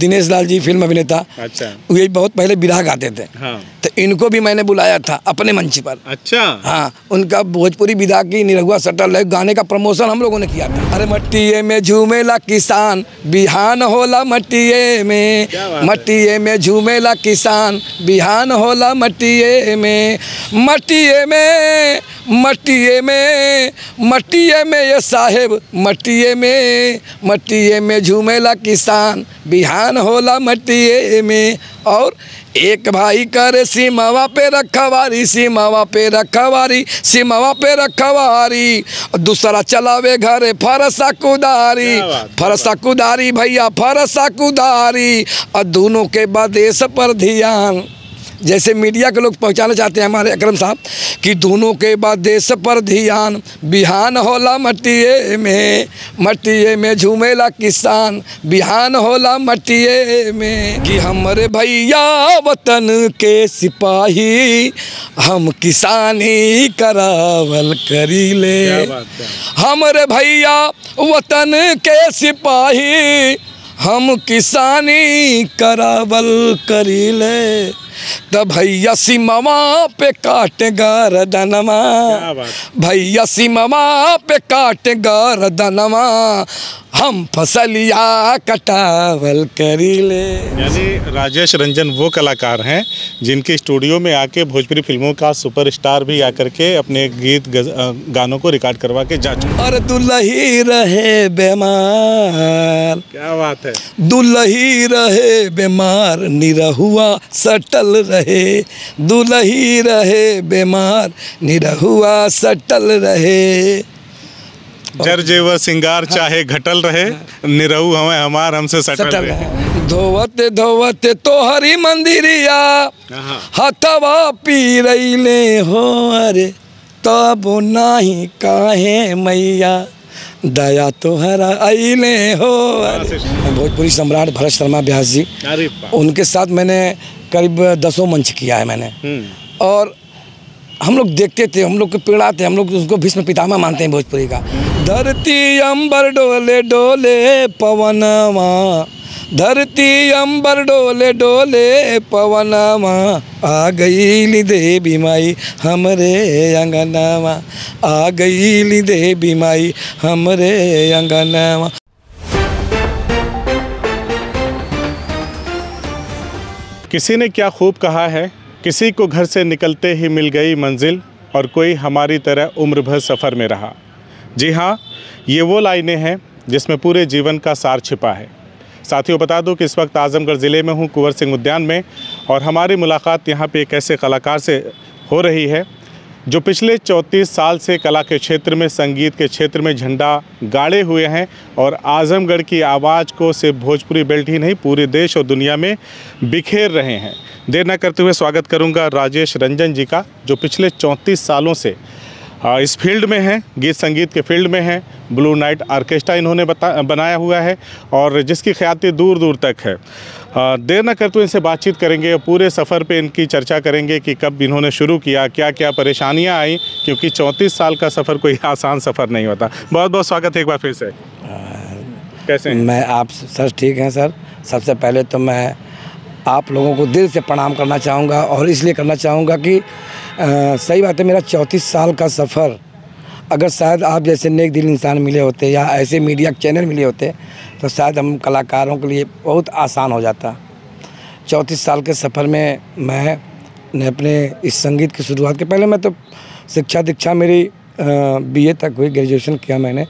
Dinesh Lal ji film अभिनेता। अच्छा। ये बहुत पहले बिरहा गाते थे। हाँ। तो इनको भी मैंने बुलाया था अपने मंच पर। अच्छा। हाँ, उनका भोजपुरी विधा की निरहुआ सटल है गाने का प्रमोशन हम लोगों ने किया था। अरे मट्टिए में झूमेला किसान बिहान होला मट्टिए में, मट्टिए में झूमेला किसान बिहान होला मट्टिए में, मट्टिए में, मट्टिए में, मट्टिए में ये साहेब मट्टिए में, मट्टिए में झूमेला किसान बिहान होला मट्टिए में। और एक भाई करे सीमावा पे रखवारी, सीमावा पे रखवारी, सीमावा पे रखवारी, दूसरा चलावे घरे फरसा कुदारी, फरसा कुदारी भैया फरसा कुदारी, और दोनों के बदेश पर ध्यान। जैसे मीडिया के लोग पहुंचाना चाहते हैं हमारे अकरम साहब कि दोनों के बाद देश पर ध्यान बिहान होला मट्टिए में, मट्टिए में झूमेला किसान बिहान होला मट्टिए में। कि हमारे भैया वतन के सिपाही हम किसानी करावल करीले, हमारे भैया वतन के सिपाही हम किसानी करावल करीले, तब भैया सीमावा पे काट गर्दनमा, भैया सीमावा पे काट गर्दनमा, हम फसलिया कटावल करीले। यानी राजेश रंजन वो कलाकार हैं जिनके स्टूडियो में आके भोजपुरी फिल्मों का सुपरस्टार भी आकर के अपने गीत गानों को रिकॉर्ड करवा के जा चुके। और दुल्ही रहे बीमार, क्या बात है, दुल्ही रहे बीमार निरहुआ सटल रहे, दुल्ही रहे बीमार निरहुआ सटल रहे, जर जेवर सिंगार चाहे घटल रहे, निरहु हमें हमार हमसे सटल रहे। धोवते धोवते तोहरी मंदिरिया हथवा पी रहीले हो, अरे तब नहीं काहे मैया दया तोहरा आइले हो। भोजपुरी सम्राट भरत शर्मा व्यास जी, उनके साथ मैंने करीब 10 मंच किया है मैंने। और हम लोग देखते थे, हम लोग के पेड़ा थे, हम लोग उसको भीष्म पितामह मानते हैं भोजपुरी का। धरती अंबर डोले डोले पवनमा, धरती अंबर डोले डोले पवनमा, आ गई देवी माई हमरे अंगनमा, आ गई देवी माई हमरे अंगनमा। किसी ने क्या खूब कहा है, किसी को घर से निकलते ही मिल गई मंजिल और कोई हमारी तरह उम्र भर सफ़र में रहा। जी हाँ, ये वो लाइनें हैं जिसमें पूरे जीवन का सार छिपा है। साथियों, बता दूं कि इस वक्त आजमगढ़ ज़िले में हूँ, कुंवर सिंह उद्यान में, और हमारी मुलाकात यहाँ पे एक ऐसे कलाकार से हो रही है जो पिछले 34 साल से कला के क्षेत्र में, संगीत के क्षेत्र में झंडा गाड़े हुए हैं और आजमगढ़ की आवाज़ को सिर्फ भोजपुरी बेल्ट ही नहीं पूरे देश और दुनिया में बिखेर रहे हैं। देर न करते हुए स्वागत करूंगा राजेश रंजन जी का, जो पिछले 34 सालों से इस फील्ड में हैं, गीत संगीत के फील्ड में हैं। ब्लू नाइट ऑर्केस्ट्रा इन्होंने बनाया हुआ है और जिसकी ख्याति दूर दूर तक है। देर न करते हुए इनसे बातचीत करेंगे और पूरे सफ़र पे इनकी चर्चा करेंगे कि कब इन्होंने शुरू किया, क्या क्या परेशानियां आई, क्योंकि 34 साल का सफ़र कोई आसान सफ़र नहीं होता। बहुत बहुत स्वागत है एक बार फिर से। कैसे हैं? मैं आप सर ठीक हैं सर। सबसे पहले तो मैं आप लोगों को दिल से प्रणाम करना चाहूँगा, और इसलिए करना चाहूँगा कि सही बात है, मेरा 34 साल का सफ़र अगर शायद आप जैसे नेक दिल इंसान मिले होते या ऐसे मीडिया चैनल मिले होते तो शायद हम कलाकारों के लिए बहुत आसान हो जाता। 34 साल के सफ़र में मैंने अपने इस संगीत की शुरुआत के पहले मैं तो शिक्षा दीक्षा मेरी BA तक हुई, ग्रेजुएशन किया मैंने,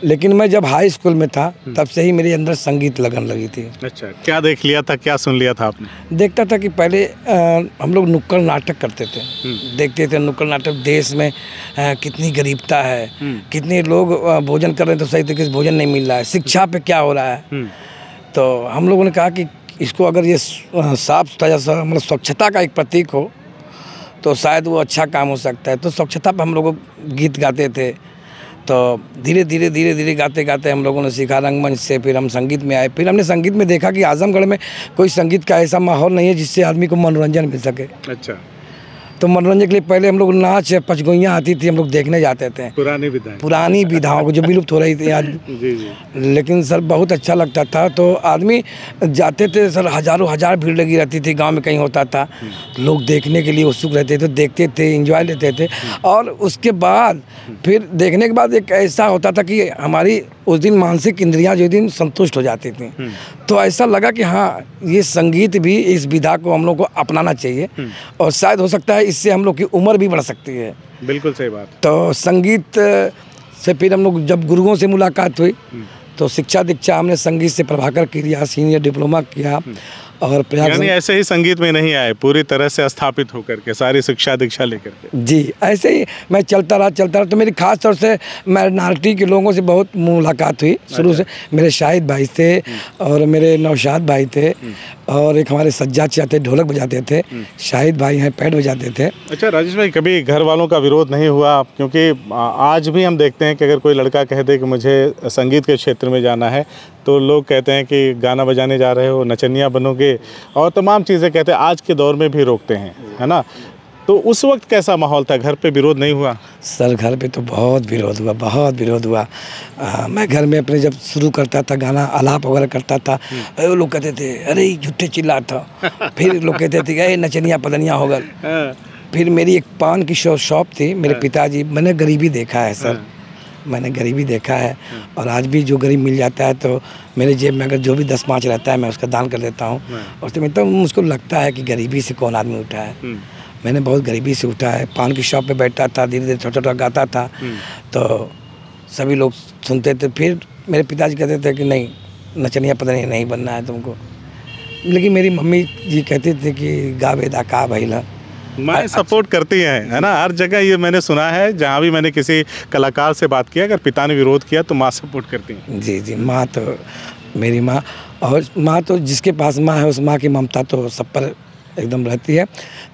लेकिन मैं जब हाई स्कूल में था तब से ही मेरे अंदर संगीत लगन लगी थी। अच्छा, क्या देख लिया था, क्या सुन लिया था आपने? देखता था कि पहले हम लोग नुक्कड़ नाटक करते थे, देखते थे नुक्कड़ नाटक, देश में कितनी गरीबता है, कितने लोग भोजन कर रहे हैं तो सही तरीके से भोजन नहीं मिल रहा है, शिक्षा पे क्या हो रहा है। तो हम लोगों ने कहा कि इसको अगर ये साफ सुथरा मतलब स्वच्छता का एक प्रतीक हो तो शायद वो अच्छा काम हो सकता है। तो स्वच्छता पर हम लोग गीत गाते थे। तो धीरे धीरे गाते गाते हम लोगों ने सीखा रंगमंच से, फिर हम संगीत में आए। फिर हमने संगीत में देखा कि आजमगढ़ में कोई संगीत का ऐसा माहौल नहीं है जिससे आदमी को मनोरंजन मिल सके। अच्छा। तो मनोरंजन के लिए पहले हम लोग नाच पचगोइयाँ आती थी, हम लोग देखने जाते थे, पुरानी विधाओं को जो विलुप्त हो रही थी आज। जी जी। लेकिन सर बहुत अच्छा लगता था। तो आदमी जाते थे सर, हज़ारों हज़ार भीड़ लगी रहती थी, गांव में कहीं होता था, लोग देखने के लिए उत्सुक रहते थे, देखते थे, एंजॉय लेते थे। और उसके बाद फिर देखने के बाद एक ऐसा होता था कि हमारी उस दिन मानसिक इंद्रियां जो दिन संतुष्ट हो जाती थी। तो ऐसा लगा कि हाँ, ये संगीत भी, इस विधा को हम लोग को अपनाना चाहिए और शायद हो सकता है इससे हम लोग की उम्र भी बढ़ सकती है। बिल्कुल सही बात। तो संगीत से फिर हम लोग जब गुरुओं से मुलाकात हुई तो शिक्षा दीक्षा हमने संगीत से प्रभाकर किया, सीनियर डिप्लोमा किया और प्रयाग। यानी ऐसे ही संगीत में नहीं आए, पूरी तरह से स्थापित होकर के सारी शिक्षा दीक्षा लेकर के। जी, ऐसे ही मैं चलता रहा। तो मेरी खास तौर से माइनॉरिटी के लोगों से बहुत मुलाकात हुई शुरू से। मेरे शाहिद भाई थे और मेरे नौशाद भाई थे और एक हमारे सज्जाद चाचा थे, ढोलक बजाते थे। शाहिद भाई हैं, पैड बजाते थे। अच्छा राजेश भाई, कभी घर वालों का विरोध नहीं हुआ? क्योंकि आज भी हम देखते हैं कि अगर कोई लड़का कह दे कि मुझे संगीत के क्षेत्र में जाना है तो लोग कहते हैं कि गाना बजाने जा रहे हो, नचनिया बनोगे और तमाम चीज़ें कहते हैं, आज के दौर में भी रोकते हैं, है ना? तो उस वक्त कैसा माहौल था? घर पे विरोध नहीं हुआ? सर घर पे तो बहुत विरोध हुआ, बहुत विरोध हुआ। मैं घर में अपने जब शुरू करता था गाना, आलाप वगैरह करता था, वो लोग कहते थे अरे झूठे चिल्ला था। फिर लोग कहते थे अरे नचनिया पदनिया होगा। फिर मेरी एक पान की शॉप थी, मेरे पिताजी, मैंने गरीबी देखा है सर, मैंने गरीबी देखा है। और आज भी जो गरीब मिल जाता है तो मेरे जेब में अगर जो भी 10-5 रहता है मैं उसका दान कर देता हूँ। और तो मतलब मुझको लगता है कि गरीबी से कौन आदमी उठा है। मैंने बहुत गरीबी से उठा है। पान की शॉप पे बैठता था, धीरे धीरे छोटा छोटा गाता था तो सभी लोग सुनते थे। फिर मेरे पिताजी कहते थे कि नहीं, नचनिया पदनिया नहीं बनना है तुमको। लेकिन मेरी मम्मी जी कहते थे कि गा बेदा का भैला। माँ सपोर्ट करती है ना? हर जगह ये मैंने सुना है, जहाँ भी मैंने किसी कलाकार से बात किया, अगर पिता ने विरोध किया तो माँ सपोर्ट करती हैं। जी जी, माँ तो मेरी माँ, और माँ तो जिसके पास माँ है उस माँ की ममता तो सब पर एकदम रहती है।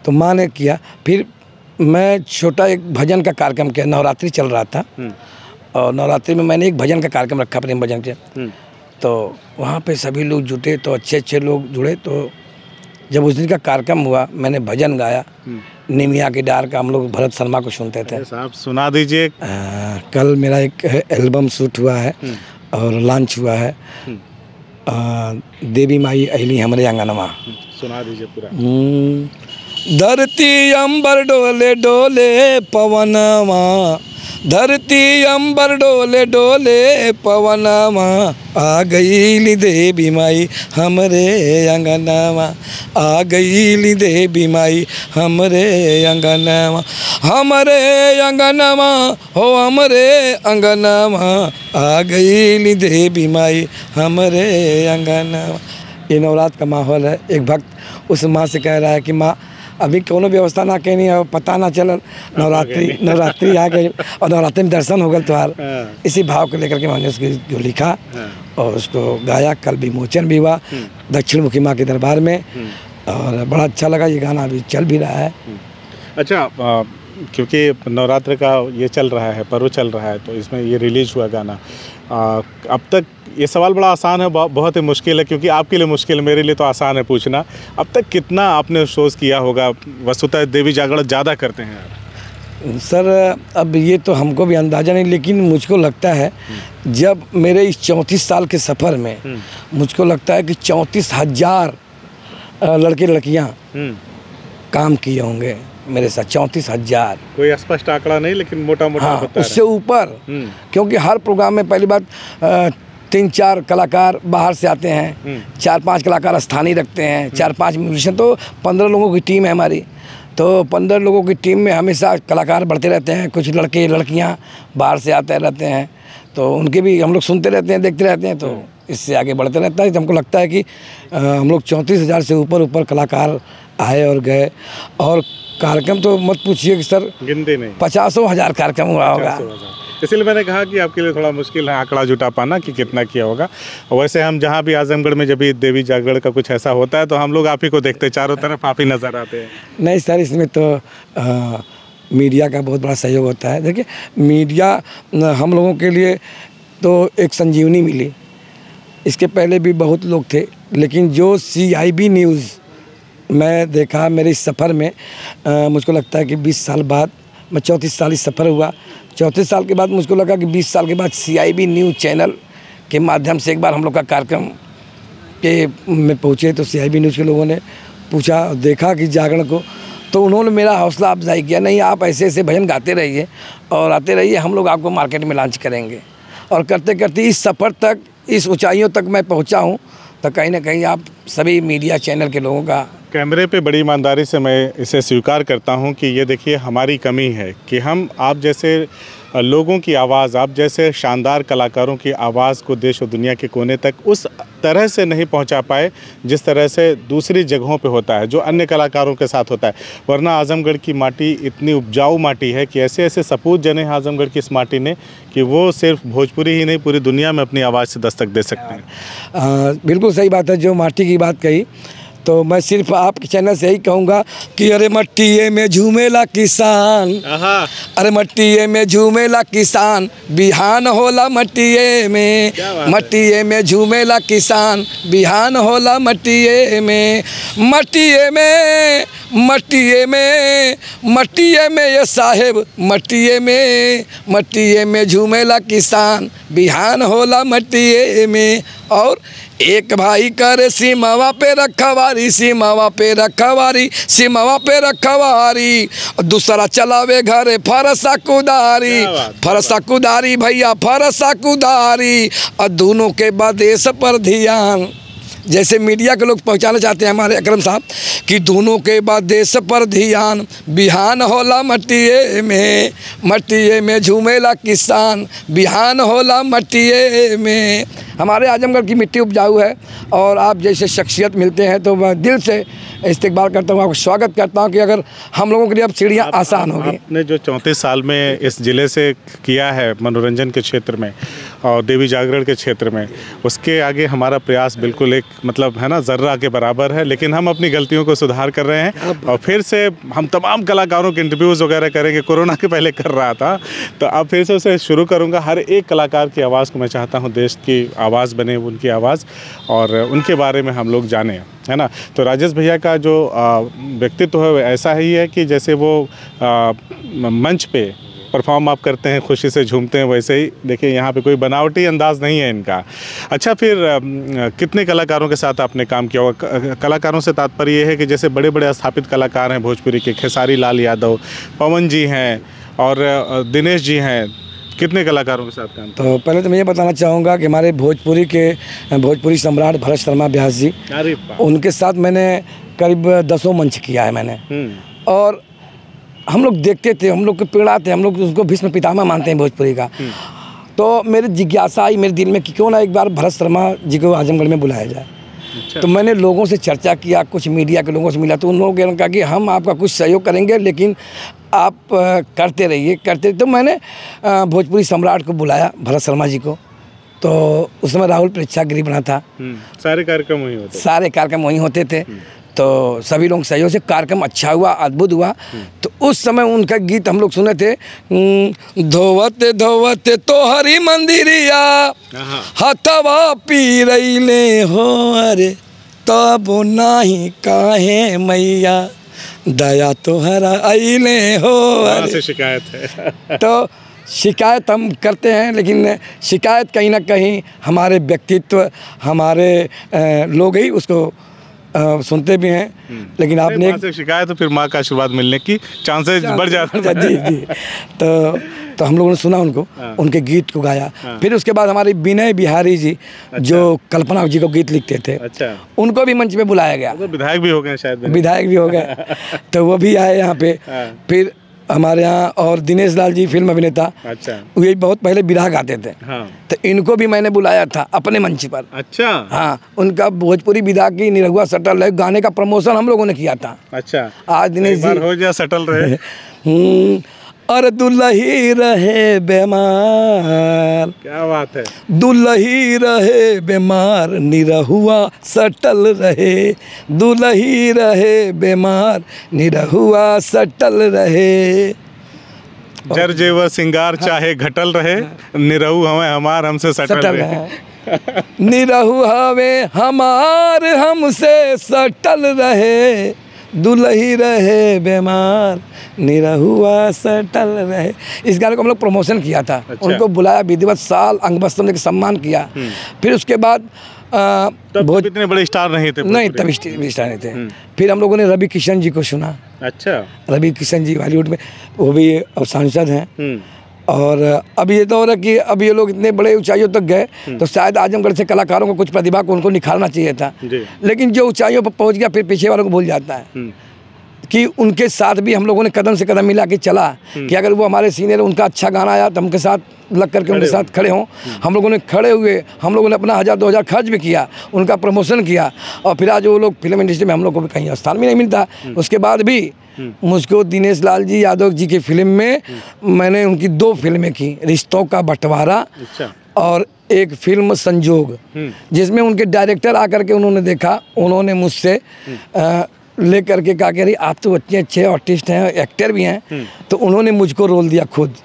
तो माँ ने किया। फिर मैं छोटा एक भजन का कार्यक्रम किया, नवरात्रि चल रहा था और नवरात्रि में मैंने एक भजन का कार्यक्रम रखा, प्रेम भजन के। तो वहाँ पे सभी लोग जुटे, तो अच्छे अच्छे लोग जुड़े। तो जब उस दिन का कार्यक्रम हुआ, मैंने भजन गाया निमिया की डार का। हम लोग भरत शर्मा को सुनते थे। साहब सुना दीजिए। कल मेरा एक एल्बम शूट हुआ है और लॉन्च हुआ है, देवी माई अहली हमरे आंगनवा। सुना दीजिए पूरा। धरती अंबर डोले डोले पवनवा, धरती अंबर डोले डोले पवनवा, आ गई देवी माई हमरे अंगनवा, आ गई देवी माई हमरे अंगनवा, हमरे अंगनवा हो हमरे अंगनवा, आ गई देवी माई हमरे अंगनवा। ये नवरात्र का माहौल है। एक भक्त उस माँ से कह रहा है कि माँ अभी कोनो व्यवस्था ना कहनी है, पता ना चल नवरात्रि आ गई और नवरात्रि में दर्शन हो गए तुम्हार। इसी भाव को लेकर के मैंने उसकी जो लिखा और उसको गाया। कल विमोचन भी हुआ दक्षिण मुखी माँ के दरबार में और बड़ा अच्छा लगा। ये गाना अभी चल भी रहा है। अच्छा, क्योंकि नवरात्र का ये चल रहा है, पर्व चल रहा है, तो इसमें ये रिलीज हुआ गाना। अब तक ये सवाल बड़ा आसान है, बहुत ही मुश्किल है, क्योंकि आपके लिए मुश्किल, मेरे लिए तो आसान है पूछना। अब तक कितना आपने शोज़ किया होगा? वस्तुतः देवी जागरण ज़्यादा करते हैं आप। सर अब ये तो हमको भी अंदाज़ा नहीं, लेकिन मुझको लगता है जब मेरे इस 34 साल के सफ़र में मुझको लगता है कि 34,000 लड़के लड़कियाँ काम किए होंगे मेरे साथ। 34,000, कोई स्पष्ट आंकड़ा नहीं, लेकिन मोटा मोटा हाँ, उससे ऊपर। क्योंकि हर प्रोग्राम में पहली बात 3-4 कलाकार बाहर से आते हैं, 4-5 कलाकार स्थानीय रखते हैं, 4-5 म्यूजिशियन, तो 15 लोगों की टीम है हमारी। तो 15 लोगों की टीम में हमेशा कलाकार बढ़ते रहते हैं। कुछ लड़के लड़कियां बाहर से आते रहते हैं, तो उनके भी हम लोग सुनते रहते हैं, देखते रहते हैं, तो इससे आगे बढ़ते रहता है। तो हमको लगता है कि हम लोग 34,000 से ऊपर कलाकार आए और गए। और कार्यक्रम तो मत पूछिए कि सर गिनती नहीं, 50,000 कार्यक्रम हुआ होगा। इसलिए मैंने कहा कि आपके लिए थोड़ा मुश्किल है आंकड़ा जुटा पाना कि कितना किया होगा। वैसे हम जहाँ भी आजमगढ़ में जब भी देवी जागरण का कुछ ऐसा होता है तो हम लोग आप ही को देखते हैं, चारों तरफ आप ही नज़र आते हैं। नहीं सर, इसमें तो मीडिया का बहुत बड़ा सहयोग होता है। देखिए मीडिया हम लोगों के लिए तो एक संजीवनी मिली। इसके पहले भी बहुत लोग थे, लेकिन जो CIB न्यूज़ मैं देखा मेरे इस सफ़र में मुझको लगता है कि 20 साल बाद, मैं 34 साल इस सफ़र हुआ, 34 साल के बाद मुझको लगा कि 20 साल के बाद CIB न्यूज़ चैनल के माध्यम से एक बार हम लोग का कार्यक्रम के में पहुँचे तो CIB न्यूज़ के लोगों ने पूछा, देखा कि जागरण को, तो उन्होंने मेरा हौसला अफजाई किया, नहीं आप ऐसे ऐसे भजन गाते रहिए और आते रहिए, हम लोग आपको मार्केट में लॉन्च करेंगे। और करते करते इस सफ़र तक, इस ऊंचाइयों तक मैं पहुंचा हूं, तो कहीं ना कहीं आप सभी मीडिया चैनल के लोगों का कैमरे पे बड़ी ईमानदारी से मैं इसे स्वीकार करता हूं कि ये देखिए हमारी कमी है कि हम आप जैसे लोगों की आवाज़, आप जैसे शानदार कलाकारों की आवाज़ को देश और दुनिया के कोने तक उस तरह से नहीं पहुंचा पाए जिस तरह से दूसरी जगहों पे होता है, जो अन्य कलाकारों के साथ होता है। वरना आजमगढ़ की माटी इतनी उपजाऊ माटी है कि ऐसे ऐसे सपूत जने हैं आजमगढ़ की इस माटी ने कि वो सिर्फ भोजपुरी ही नहीं पूरी दुनिया में अपनी आवाज़ से दस्तक दे सकते हैं। बिल्कुल सही बात है जो माटी की बात कही। तो मैं सिर्फ आपके चैनल से यही कहूँगा कि अरे मट्टिए में झूमेला किसान, अरे मट्टिए में झूमेला किसान, बिहान होला मट्टिए में, मट्टिए में झूमेला किसान, बिहान होला मट्टिए में, मट्टिए में, मट्टिए में, मट्टिए में ये साहेब, मट्टिए में, मट्टिए में झूमेला किसान, बिहान होला मट्टिए में। और एक भाई करे सीमावा पे रखवारी, सीमावा पे रखवारी, सीमावा पे रखवारी, दूसरा चलावे घरे फरसा कुदारी, फरसा कुदारी भैया फरसा कुदारी, और दोनों के बाद देश पर ध्यान। जैसे मीडिया के लोग पहुंचाना चाहते हैं हमारे अकरम साहब कि दोनों के बाद देश पर ध्यान, बिहान होला मट्टिए में, मट्टिए में झूमेला किसान, बिहान होला मट्टिए में। हमारे आजमगढ़ की मिट्टी उपजाऊ है और आप जैसे शख्सियत मिलते हैं तो मैं दिल से इस्तकबाल करता हूँ, आपको स्वागत करता हूँ कि अगर हम लोगों के लिए अब सीढ़ियाँ आसान होगी। आपने जो 34 साल में इस ज़िले से किया है मनोरंजन के क्षेत्र में और देवी जागरण के क्षेत्र में, उसके आगे हमारा प्रयास बिल्कुल एक मतलब है ना ज़र्रा के बराबर है, लेकिन हम अपनी गलतियों को सुधार कर रहे हैं और फिर से हम तमाम कलाकारों के इंटरव्यूज़ वगैरह करेंगे। कोरोना के पहले कर रहा था तो अब फिर से उसे शुरू करूँगा। हर एक कलाकार की आवाज़ को मैं चाहता हूँ देश की आवाज़ बने, उनकी आवाज़ और उनके बारे में हम लोग जानें, है ना। तो राजेश भैया का जो व्यक्तित्व है ऐसा ही है कि जैसे वो मंच पे परफॉर्म आप करते हैं, खुशी से झूमते हैं, वैसे ही देखिए यहाँ पे कोई बनावटी अंदाज नहीं है इनका। अच्छा, फिर कितने कलाकारों के साथ आपने काम किया होगा? कलाकारों से तात्पर्य ये है कि जैसे बड़े बड़े स्थापित कलाकार हैं भोजपुरी के, खेसारी लाल यादव, पवन जी हैं और दिनेश जी हैं, कितने कलाकारों के साथ काम? तो पहले तो मैं ये बताना चाहूँगा कि हमारे भोजपुरी सम्राट भरत शर्मा व्यास जी, उनके साथ मैंने करीब 10 मंच किया है मैंने। और हम लोग देखते थे, हम लोग के प्रेरणा थे, हम लोग उसको भीष्म पितामह मानते हैं भोजपुरी का। तो मेरी जिज्ञासा आई मेरे दिल में कि क्यों ना एक बार भरत शर्मा जी को आजमगढ़ में बुलाया जाए। अच्छा। तो मैंने लोगों से चर्चा किया, कुछ मीडिया के लोगों से मिला, तो उन लोगों ने कहा कि हम आपका कुछ सहयोग करेंगे लेकिन आप करते रहिए, करते। तो मैंने भोजपुरी सम्राट को बुलाया, भरत शर्मा जी को। तो उस समय राहुल प्रेक्षागृह बना था, सारे कार्यक्रम वहीं होते, सारे कार्यक्रम वहीं होते थे। तो सभी लोग सहयोग से कार्यक्रम अच्छा हुआ, अद्भुत हुआ। तो उस समय उनका गीत हम लोग सुने थे, धोवते धोवते तो हरी मंदिरिया हथवा पी रईले हो, अरे तब नाही काहे मैया दया तोहरा अइले हो। से शिकायत है तो शिकायत हम करते हैं, लेकिन शिकायत कहीं ना कहीं हमारे व्यक्तित्व, हमारे लोग ही उसको सुनते भी हैं। लेकिन आपने माँ से शिकायत तो फिर माँ का आशीर्वाद मिलने की चांसेस बढ़ जाते हैं। जी जी। तो हम लोगों ने सुना उनको, उनके गीत को गाया। फिर उसके बाद हमारे विनय बिहारी जी, जो कल्पना जी को गीत लिखते थे, उनको भी मंच पे बुलाया गया। तो विधायक भी हो गए शायद, विधायक भी हो गए तो वो भी आए यहाँ पे। फिर हमारे यहाँ और दिनेश लाल जी फिल्म अभिनेता, अच्छा, ये बहुत पहले बिरहा गाते थे। तो इनको भी मैंने बुलाया था अपने मंच पर। अच्छा, हाँ, उनका भोजपुरी विधा की निरहुआ सटल रहे गाने का प्रमोशन हम लोगों ने किया था। अच्छा, आज दिनेश जी हो गया सटल रहे। और दुल्ही रहे बीमार, क्या बात है, दुल्ही रहे बीमार निरहुआ सटल रहे, दुल्ही रहे बीमार निरहुआ सटल रहे। जर जेवर सिंगार चाहे घटल रहे, निरहु हमें हमार हमसे सटल रहे। निरहु हवे हमार हमसे सटल रहे, दुलही रहे बीमार, निरहुआ सटल रहे। इस गाने को हम लोग प्रमोशन किया था। अच्छा। उनको बुलाया, विधिवत साल अंग वस्त्र देकर सम्मान किया। फिर उसके बाद तब इतने बड़े स्टार नहीं थे? नहीं, तब स्टार नहीं थे। फिर हम लोगों ने रवि किशन जी को सुना। अच्छा। रवि किशन जी बॉलीवुड में, वो भी अब सांसद हैं। और अब ये तो हो रहा कि अब ये लोग इतने बड़े ऊंचाइयों तक गए, तो शायद आजमगढ़ से कलाकारों को कुछ प्रतिभा को उनको निखारना चाहिए था। लेकिन जो ऊंचाइयों पर पहुंच गया, फिर पीछे वालों को भूल जाता है कि उनके साथ भी हम लोगों ने कदम से कदम मिला के चला कि अगर वो हमारे सीनियर, उनका अच्छा गाना आया तो उनके साथ लग करके उनके साथ खड़े हों। हम लोगों ने खड़े हुए, हम लोगों ने अपना 1000-2000 खर्च भी किया, उनका प्रमोशन किया। और फिर आज वो लोग फिल्म इंडस्ट्री में हम लोग को भी कहीं स्थान भी नहीं मिलता। उसके बाद भी मुझको दिनेश लाल जी यादव जी की फिल्म में मैंने उनकी 2 फिल्में की, रिश्तों का बंटवारा और एक फिल्म संजोग, जिसमें उनके डायरेक्टर आकर के उन्होंने देखा, उन्होंने मुझसे ले करके कहा कि अरे आप तो अच्छे आर्टिस्ट हैं, एक्टर भी हैं। तो उन्होंने मुझको रोल दिया खुद।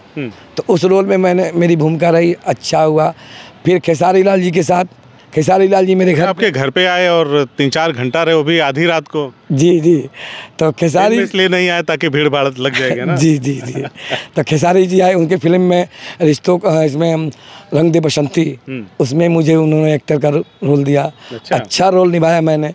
तो उस रोल में मेरी भूमिका रही, अच्छा हुआ। फिर खेसारी लाल जी के साथ, खेसारी लाल जी मेरे घर आपके घर पे आए और 3-4 घंटा रहे, वो भी आधी रात को? जी। तो खेसारी इसलिए नहीं आए ताकि भीड़ भाड़ लग जाएगा ना। जी। तो खेसारी जी आए, उनके फिल्म में रिश्तों का, इसमें रंग दे बसंती, उसमें मुझे उन्होंने एक्टर का रोल दिया। अच्छा रोल निभाया मैंने।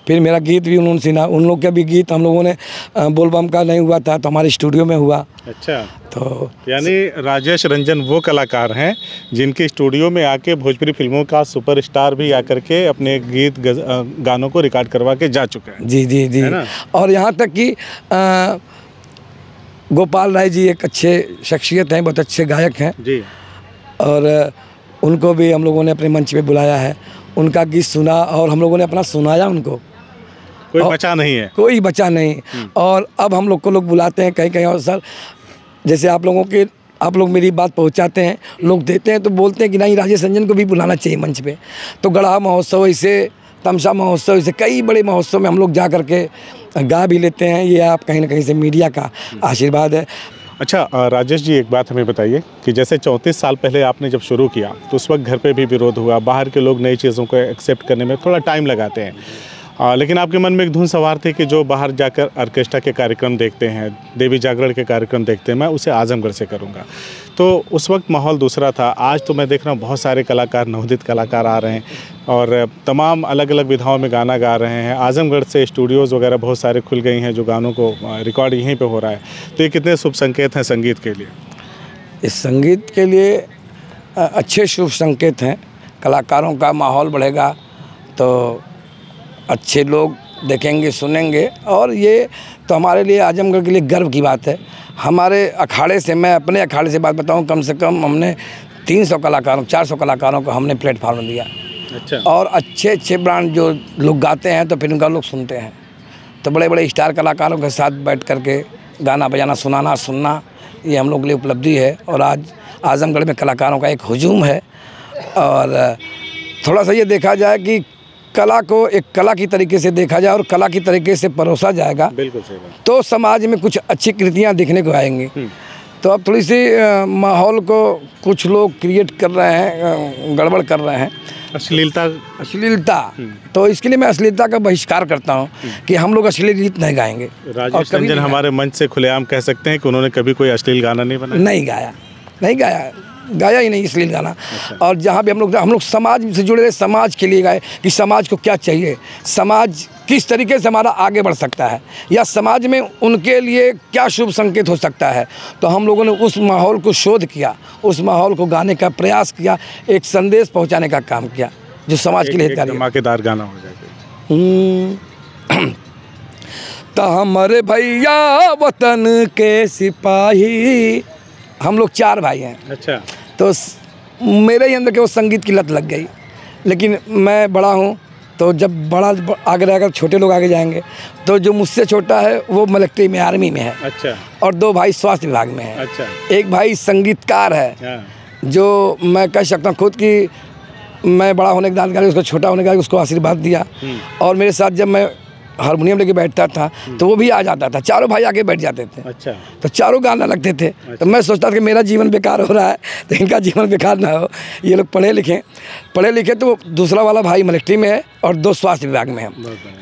फिर मेरा गीत भी उन्होंने सुना। उन लोग का भी गीत हम लोगों ने, बोलबम का नहीं हुआ था तो हमारे स्टूडियो में हुआ। अच्छा। तो यानी राजेश रंजन वो कलाकार हैं जिनके स्टूडियो में आके भोजपुरी फिल्मों का सुपरस्टार भी आकर के अपने गीत गानों को रिकॉर्ड करवा के जा चुके हैं। जी। और यहाँ तक कि गोपाल राय जी एक अच्छे शख्सियत हैं, बहुत अच्छे गायक हैं जी। और उनको भी हम लोगों ने अपने मंच पे बुलाया है, उनका गीत सुना और हम लोगों ने अपना सुनाया उनको। कोई बचा नहीं है? कोई बचा नहीं। और अब हम लोग को लोग बुलाते हैं कहीं और सर, जैसे आप लोग मेरी बात पहुंचाते हैं, लोग देते हैं तो बोलते हैं कि नहीं राजेश रंजन को भी बुलाना चाहिए मंच पे। तो गढ़ा महोत्सव, ऐसे तमसा महोत्सव, ऐसे कई बड़े महोत्सव में हम लोग जा करके गा भी लेते हैं। ये आप कहीं ना कहीं से मीडिया का आशीर्वाद है। अच्छा राजेश जी, एक बात हमें बताइए कि जैसे 34 साल पहले आपने जब शुरू किया तो उस वक्त घर पे भी विरोध हुआ, बाहर के लोग नई चीज़ों को एक्सेप्ट करने में थोड़ा टाइम लगाते हैं, लेकिन आपके मन में एक धुन सवार थी कि जो बाहर जाकर ऑर्केस्ट्रा के कार्यक्रम देखते हैं, देवी जागरण के कार्यक्रम देखते हैं, मैं उसे आजमगढ़ से करूंगा। तो उस वक्त माहौल दूसरा था। आज तो मैं देख रहा हूँ बहुत सारे कलाकार, नवोदित कलाकार आ रहे हैं और तमाम अलग अलग विधाओं में गाना गा रहे हैं। आजमगढ़ से स्टूडियोज़ वगैरह बहुत सारे खुल गई हैं जो गानों को रिकॉर्ड यहीं पे हो रहा है। तो ये कितने शुभ संकेत हैं संगीत के लिए? इस संगीत के लिए अच्छे शुभ संकेत हैं। कलाकारों का माहौल बढ़ेगा तो अच्छे लोग देखेंगे, सुनेंगे, और ये तो हमारे लिए आजमगढ़ के लिए गर्व की बात है। हमारे अखाड़े से, मैं अपने अखाड़े से बात बताऊं, कम से कम हमने 300 कलाकारों, 400 कलाकारों को हमने प्लेटफॉर्म दिया। अच्छा। और अच्छे ब्रांड जो लोग गाते हैं तो फिर उनका लोग सुनते हैं। तो बड़े बड़े स्टार कलाकारों के साथ बैठ करके गाना बजाना, सुनाना, सुनना, ये हम लोग के लिए उपलब्धि है। और आज आजमगढ़ में कलाकारों का एक हुजूम है। और थोड़ा सा ये देखा जाए कि कला को एक कला की तरीके से देखा जाए और कला की तरीके से परोसा जाएगा, बिल्कुल सही बात, तो समाज में कुछ अच्छी कृतियाँ दिखने को आएंगी। तो अब थोड़ी सी माहौल को कुछ लोग क्रिएट कर रहे हैं, गड़बड़ कर रहे हैं, अश्लीलता। तो इसके लिए मैं अश्लीलता का बहिष्कार करता हूं कि हम लोग अश्लील गीत नहीं गाएंगे। राजेश रंजन हमारे मंच से खुलेआम कह सकते हैं कि उन्होंने कभी कोई अश्लील गाना नहीं बनाया? नहीं गाया ही नहीं अश्लील गाना। अच्छा। और जहाँ भी हम लोग समाज से जुड़े रहे, समाज के लिए गाए कि समाज को क्या चाहिए, समाज किस तरीके से हमारा आगे बढ़ सकता है, या समाज में उनके लिए क्या शुभ संकेत हो सकता है। तो हम लोगों ने उस माहौल को शोध किया, उस माहौल को गाने का प्रयास किया, एक संदेश पहुंचाने का काम किया जो समाज के लिए हितकारी है। धमाकेदार गाना हो जाएगा। तो हमारे भैया वतन के सिपाही, हम लोग 4 भाई हैं। अच्छा। तो मेरे ही अंदर के वो संगीत की लत लग गई। लेकिन मैं बड़ा हूँ तो जब बड़ा आगे रहेगा छोटे लोग आगे जाएंगे। तो जो मुझसे छोटा है वो मिलिट्री में, आर्मी में है। अच्छा। और 2 भाई स्वास्थ्य विभाग में है। अच्छा। एक भाई संगीतकार है। जो मैं कह सकता हूँ खुद कि मैं बड़ा होने के बाद उसको, छोटा होने के बाद उसको आशीर्वाद दिया। और मेरे साथ जब मैं हारमोनियम लेके बैठता था तो वो भी आ जाता था, चारों भाई आके बैठ जाते थे। अच्छा। तो चारों गाना लगते थे। तो मैं सोचता था कि मेरा जीवन बेकार हो रहा है तो इनका जीवन बेकार ना हो, ये लोग पढ़े लिखे। तो दूसरा वाला भाई मिलिट्री में है और 2 स्वास्थ्य विभाग में है।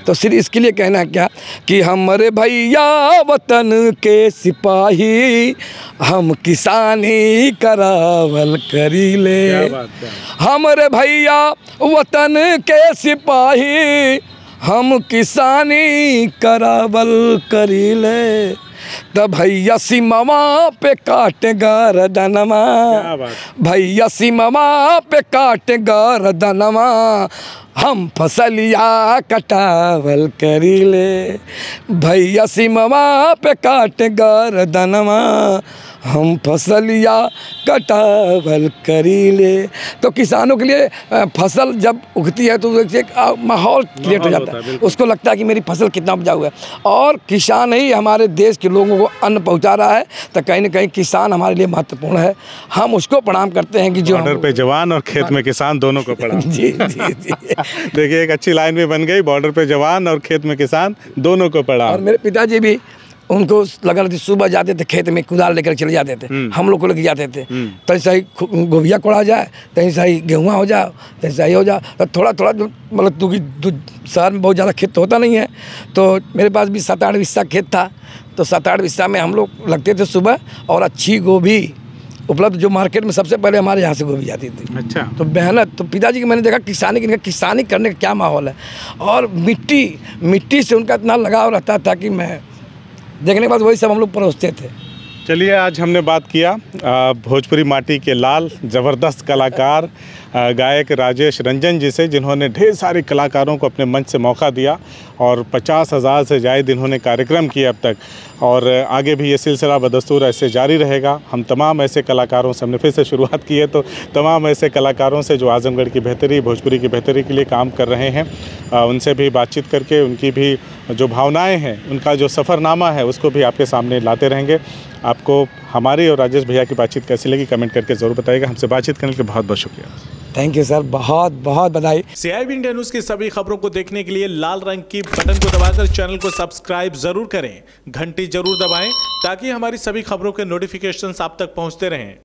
तो सिर्फ इसके लिए कहना क्या कि हमारे भैया वतन के सिपाही, हम किसानी करावल करी ले। हमारे भैया वतन के सिपाही, हम किसानी करावल करी ले। तब भैया सिमवा पे काटे गर्दनमा, भैया सिमवा पे काटे गर्दनमा, हम फसलिया कटावल करी ले। भैया सिमवा पे काटे गर्दनमा, हम फसलिया कटावल करी ले। तो किसानों के लिए फसल जब उगती है तो एक माहौल क्रिएट हो जाता है, उसको लगता है कि मेरी फसल कितना उपजाऊ है। और किसान ही हमारे देश के लोगों को अन्न पहुंचा रहा है, तो कहीं ना कहीं किसान हमारे लिए महत्वपूर्ण है। हम उसको प्रणाम करते हैं कि जो बॉर्डर पे जवान और खेत में किसान दोनों को प्रणाम। जी जी जी। देखिए, एक अच्छी लाइन भी बन गई, बॉर्डर पे जवान और खेत में किसान दोनों को प्रणाम। और मेरे पिताजी भी, उनको लगा रहती, सुबह जाते थे खेत में, कुदाल लेकर चले जाते थे, हम लोग को लेके जाते थे। तो ऐसा ही गोभिया कोड़ा जाए, तो ऐसा ही गेहूँ हो जाए, तो ऐसा ही हो जाए। तो थोड़ा थोड़ा मतलब क्योंकि शहर में बहुत ज़्यादा खेत तो होता नहीं है, तो मेरे पास भी 7-8 बिस्सा खेत था। तो 7-8 बिस्सा में हम लोग लगते थे सुबह, और अच्छी गोभी उपलब्ध, जो मार्केट में सबसे पहले हमारे यहाँ से गोभी जाती थी। अच्छा। तो मेहनत, तो पिताजी की मैंने देखा किसानी करने का क्या माहौल है, और मिट्टी से उनका इतना लगाव रहता था कि मैं देखने के बाद वही सब हम लोग परोसते थे। चलिए, आज हमने बात किया भोजपुरी माटी के लाल ज़बरदस्त कलाकार गायक राजेश रंजन जी से, जिन्होंने ढेर सारे कलाकारों को अपने मंच से मौका दिया और 50,000 से ज़्यादा इन्होंने कार्यक्रम किए अब तक, और आगे भी ये सिलसिला बदस्तूर ऐसे जारी रहेगा। हम तमाम ऐसे कलाकारों से, हमने फिर से शुरुआत की है, तो तमाम ऐसे कलाकारों से जो आज़मगढ़ की बेहतरी, भोजपुरी की बेहतरी के लिए काम कर रहे हैं, उनसे भी बातचीत करके उनकी भी जो भावनाएं हैं, उनका जो सफ़रनामा है, उसको भी आपके सामने लाते रहेंगे। आपको हमारी और राजेश भैया की बातचीत कैसी लगी कमेंट करके ज़रूर बताइएगा। हमसे बातचीत करने के लिए बहुत बहुत शुक्रिया। थैंक यू सर, बहुत बहुत बधाई। CIB इंडिया न्यूज़ की सभी खबरों को देखने के लिए लाल रंग की बटन को दबाकर चैनल को सब्सक्राइब जरूर करें, घंटी जरूर दबाएं ताकि हमारी सभी खबरों के नोटिफिकेशंस आप तक पहुंचते रहें।